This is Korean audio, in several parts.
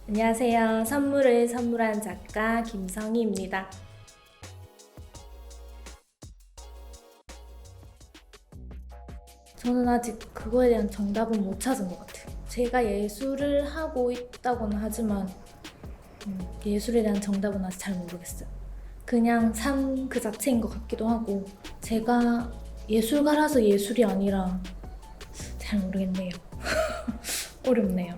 안녕하세요. 선물을 선물한 작가 김성희입니다. 저는 아직 그거에 대한 정답은 못 찾은 것 같아요. 제가 예술을 하고 있다고는 하지만 예술에 대한 정답은 아직 잘 모르겠어요. 그냥 삶 그 자체인 것 같기도 하고 제가 예술가라서 예술이 아니라 잘 모르겠네요. 어렵네요.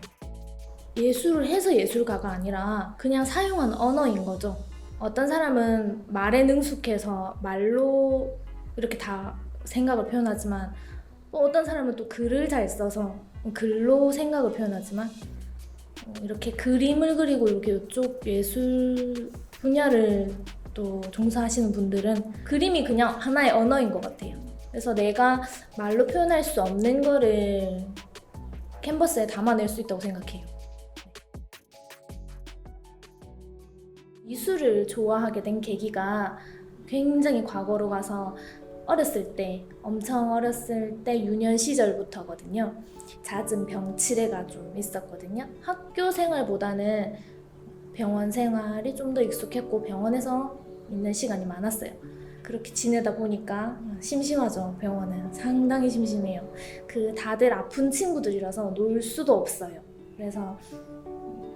예술을 해서 예술가가 아니라 그냥 사용한 언어인 거죠. 어떤 사람은 말에 능숙해서 말로 이렇게 다 생각을 표현하지만 또 어떤 사람은 또 글을 잘 써서 글로 생각을 표현하지만 이렇게 그림을 그리고 이렇게 이쪽 예술 분야를 또 종사하시는 분들은 그림이 그냥 하나의 언어인 것 같아요. 그래서 내가 말로 표현할 수 없는 거를 캔버스에 담아낼 수 있다고 생각해요. 미술을 좋아하게 된 계기가 굉장히 과거로 가서 어렸을 때, 엄청 어렸을 때 유년 시절부터거든요. 잦은 병치레가 좀 있었거든요. 학교 생활보다는 병원 생활이 좀 더 익숙했고 병원에서 있는 시간이 많았어요. 그렇게 지내다 보니까 심심하죠. 병원은 상당히 심심해요. 그 다들 아픈 친구들이라서 놀 수도 없어요. 그래서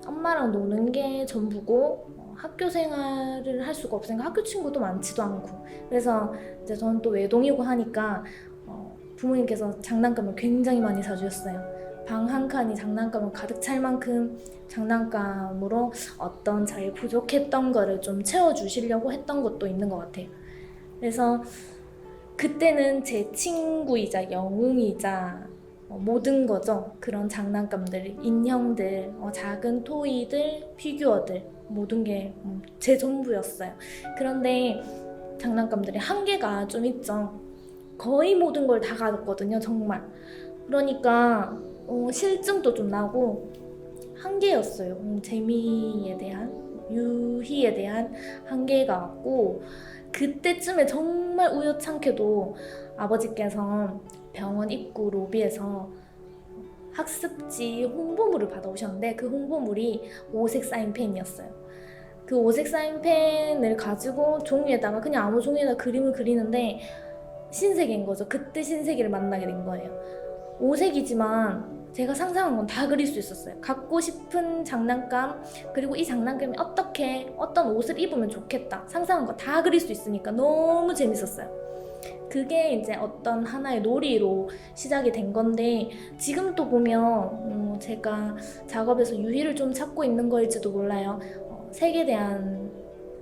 엄마랑 노는 게 전부고 학교 생활을 할 수가 없으니까 학교 친구도 많지도 않고 그래서 이제 저는 또 외동이고 하니까 부모님께서 장난감을 굉장히 많이 사주셨어요. 방 한 칸이 장난감으로 가득 찰 만큼 장난감으로 어떤 저의 부족했던 거를 좀 채워주시려고 했던 것도 있는 것 같아요. 그래서 그때는 제 친구이자 영웅이자 모든 거죠. 그런 장난감들, 인형들, 작은 토이들, 피규어들 모든 게 제 전부였어요. 그런데 장난감들이 한계가 좀 있죠. 거의 모든 걸 다 가졌거든요, 정말. 그러니까 실증도 좀 나고 한계였어요. 재미에 대한, 유희에 대한 한계가 왔고 그때쯤에 정말 우연찮게도 아버지께서 병원 입구 로비에서 학습지 홍보물을 받아오셨는데 그 홍보물이 오색 사인펜이었어요. 그 오색 사인펜을 가지고 종이에다가 그냥 아무 종이에다 그림을 그리는데 신세계인 거죠. 그때 신세계를 만나게 된 거예요. 오색이지만 제가 상상한 건 다 그릴 수 있었어요. 갖고 싶은 장난감, 그리고 이 장난감이 어떻게 어떤 옷을 입으면 좋겠다 상상한 거 다 그릴 수 있으니까 너무 재밌었어요. 그게 이제 어떤 하나의 놀이로 시작이 된 건데 지금 또 보면 제가 작업에서 유희를 좀 찾고 있는 거일지도 몰라요. 색에 대한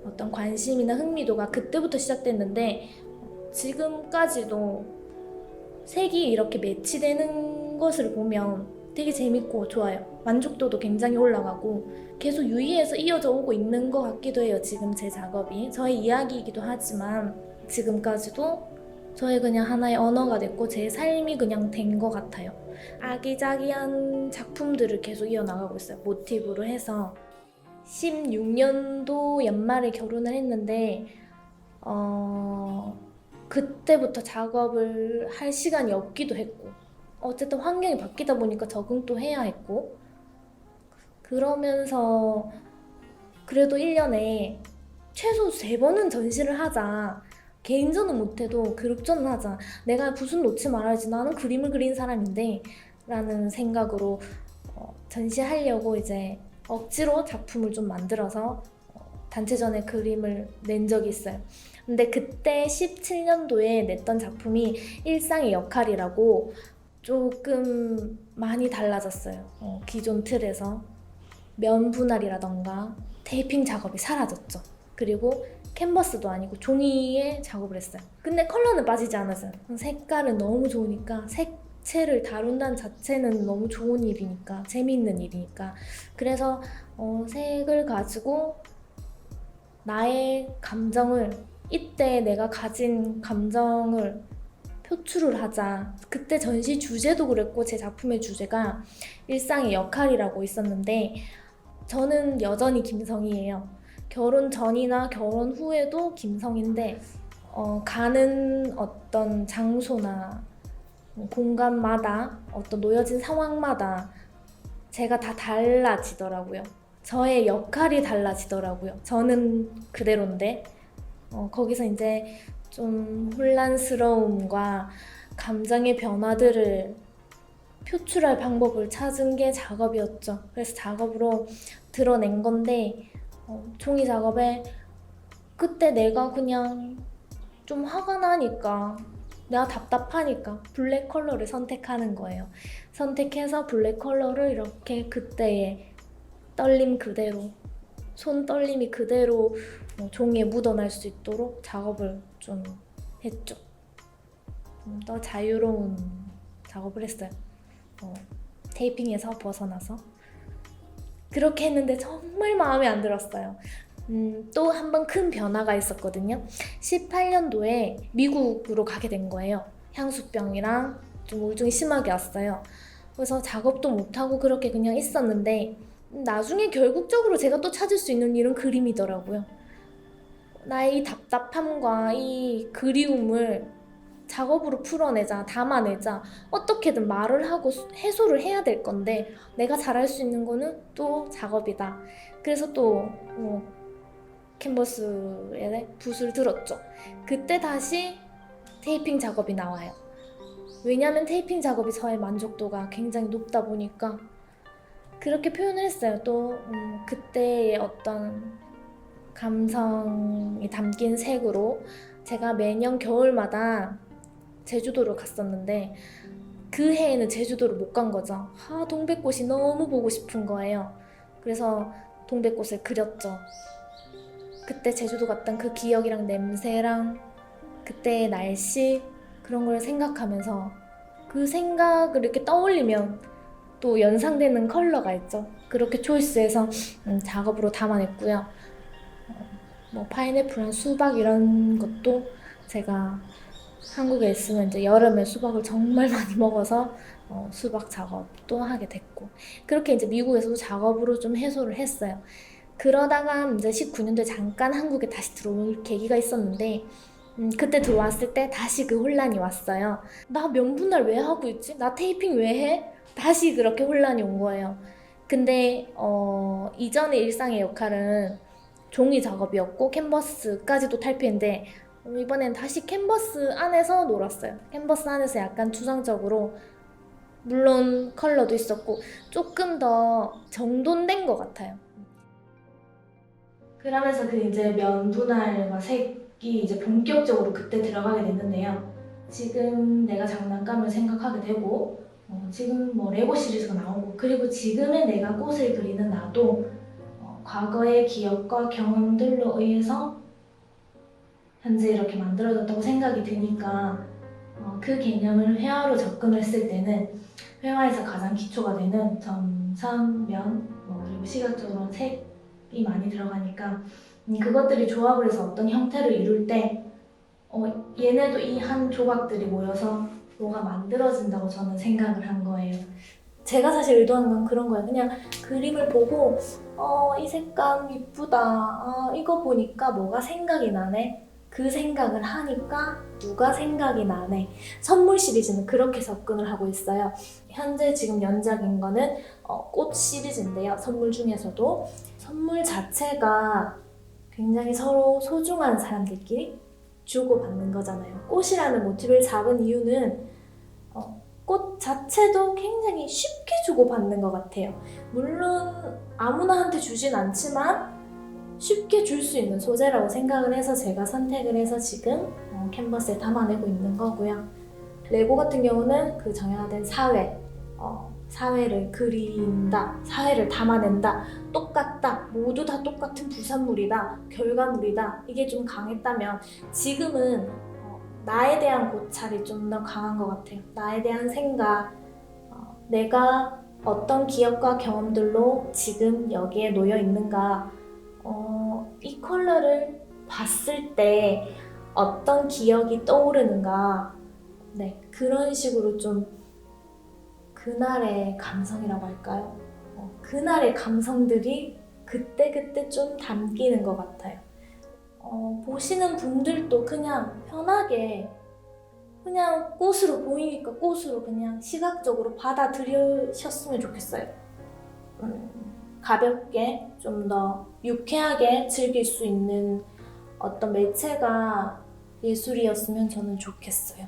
어떤 관심이나 흥미도가 그때부터 시작됐는데 지금까지도 색이 이렇게 매치되는 것을 보면 되게 재밌고 좋아요. 만족도도 굉장히 올라가고 계속 유희에서 이어져 오고 있는 것 같기도 해요. 지금 제 작업이 저의 이야기이기도 하지만 지금까지도 저의 그냥 하나의 언어가 됐고 제 삶이 그냥 된 것 같아요. 아기자기한 작품들을 계속 이어나가고 있어요. 모티브로 해서 16년도 연말에 결혼을 했는데 그때부터 작업을 할 시간이 없기도 했고 어쨌든 환경이 바뀌다 보니까 적응도 해야 했고 그러면서 그래도 1년에 최소 3번은 전시를 하자. 개인전은 못해도 그룹전은 하자. 내가 무슨 놓지 말아야지. 나는 그림을 그린 사람인데 라는 생각으로 전시하려고 이제 억지로 작품을 좀 만들어서 단체전에 그림을 낸 적이 있어요. 근데 그때 17년도에 냈던 작품이 일상의 역할이라고 조금 많이 달라졌어요. 기존 틀에서 면 분할이라던가 테이핑 작업이 사라졌죠. 그리고 캔버스도 아니고 종이에 작업을 했어요. 근데 컬러는 빠지지 않았어요. 색깔은 너무 좋으니까 색채를 다룬다는 자체는 너무 좋은 일이니까 재미있는 일이니까 그래서 색을 가지고 나의 감정을 이때 내가 가진 감정을 표출을 하자. 그때 전시 주제도 그랬고 제 작품의 주제가 일상의 역할이라고 있었는데 저는 여전히 김성희예요. 결혼 전이나 결혼 후에도 김성희인데 가는 어떤 장소나 공간마다 어떤 놓여진 상황마다 제가 다 달라지더라고요. 저의 역할이 달라지더라고요. 저는 그대로인데 거기서 이제 좀 혼란스러움과 감정의 변화들을 표출할 방법을 찾은 게 작업이었죠. 그래서 작업으로 드러낸 건데 종이 작업에 그때 내가 그냥 좀 화가 나니까 내가 답답하니까 블랙 컬러를 선택하는 거예요. 선택해서 블랙 컬러를 이렇게 그때의 떨림 그대로 손 떨림이 그대로 종이에 묻어날 수 있도록 작업을 좀 했죠. 좀 더 자유로운 작업을 했어요. 테이핑에서 벗어나서 그렇게 했는데 정말 마음에 안 들었어요. 또 한 번 큰 변화가 있었거든요. 18년도에 미국으로 가게 된 거예요. 향수병이랑 좀 우울증이 심하게 왔어요. 그래서 작업도 못하고 그렇게 그냥 있었는데 나중에 결국적으로 제가 또 찾을 수 있는 일은 그림이더라고요. 나의 이 답답함과 이 그리움을 작업으로 풀어내자, 담아내자, 어떻게든 말을 하고 해소를 해야 될 건데 내가 잘할 수 있는 거는 또 작업이다. 그래서 또 캔버스에 붓을 들었죠. 그때 다시 테이핑 작업이 나와요. 왜냐하면 테이핑 작업이 저의 만족도가 굉장히 높다 보니까 그렇게 표현을 했어요. 또 그때의 어떤 감성이 담긴 색으로 제가 매년 겨울마다 제주도를 갔었는데 그 해에는 제주도를 못 간 거죠. 동백꽃이 너무 보고 싶은 거예요. 그래서 동백꽃을 그렸죠. 그때 제주도 갔던 그 기억이랑 냄새랑 그때의 날씨 그런 걸 생각하면서 그 생각을 이렇게 떠올리면 또 연상되는 컬러가 있죠. 그렇게 초이스해서 작업으로 담아냈고요. 뭐 파인애플이랑 수박 이런 것도 제가 한국에 있으면 이제 여름에 수박을 정말 많이 먹어서 수박 작업도 하게 됐고 그렇게 이제 미국에서도 작업으로 좀 해소를 했어요. 그러다가 이제 19년도에 잠깐 한국에 다시 들어올 계기가 있었는데 그때 들어왔을 때 다시 그 혼란이 왔어요. 나 명분날 왜 하고 있지? 나 테이핑 왜 해? 다시 그렇게 혼란이 온 거예요. 근데 이전의 일상의 역할은 종이 작업이었고 캔버스까지도 탈피했는데 이번엔 다시 캔버스 안에서 놀았어요. 캔버스 안에서 약간 추상적으로 물론 컬러도 있었고 조금 더 정돈된 것 같아요. 그러면서 그 이제 면 분할과 색이 이제 본격적으로 그때 들어가게 됐는데요. 지금 내가 장난감을 생각하게 되고 지금 뭐 레고 시리즈가 나오고 그리고 지금의 내가 꽃을 그리는 나도 과거의 기억과 경험들로 의해서 현재 이렇게 만들어졌다고 생각이 드니까 그 개념을 회화로 접근을 했을 때는 회화에서 가장 기초가 되는 점선, 면, 그리고 시각적으로 색이 많이 들어가니까 그것들이 조합을 해서 어떤 형태를 이룰 때 얘네도 이 한 조각들이 모여서 뭐가 만들어진다고 저는 생각을 한 거예요. 제가 사실 의도한 건 그런 거예요. 그냥 그림을 보고 이 색감 이쁘다. 이거 보니까 뭐가 생각이 나네. 그 생각을 하니까 누가 생각이 나네. 선물 시리즈는 그렇게 접근을 하고 있어요. 현재 지금 연작인 거는 꽃 시리즈인데요. 선물 중에서도 선물 자체가 굉장히 서로 소중한 사람들끼리 주고받는 거잖아요. 꽃이라는 모티브를 잡은 이유는 꽃 자체도 굉장히 쉽게 주고받는 것 같아요. 물론 아무나한테 주진 않지만 쉽게 줄 수 있는 소재라고 생각을 해서 제가 선택을 해서 지금 캔버스에 담아내고 있는 거고요. 레고 같은 경우는 그 정형화된 사회를 그린다, 사회를 담아낸다, 똑같다, 모두 다 똑같은 부산물이다, 결과물이다, 이게 좀 강했다면 지금은 나에 대한 고찰이 좀 더 강한 것 같아요. 나에 대한 생각, 내가 어떤 기억과 경험들로 지금 여기에 놓여 있는가, 이 컬러를 봤을 때 어떤 기억이 떠오르는가, 네, 그런 식으로 좀 그날의 감성이라고 할까요? 그날의 감성들이 그때그때 좀 담기는 것 같아요. 보시는 분들도 그냥 편하게 그냥 꽃으로 보이니까 꽃으로 그냥 시각적으로 받아들이셨으면 좋겠어요. 가볍게 좀 더 유쾌하게 즐길 수 있는 어떤 매체가 예술이었으면 저는 좋겠어요.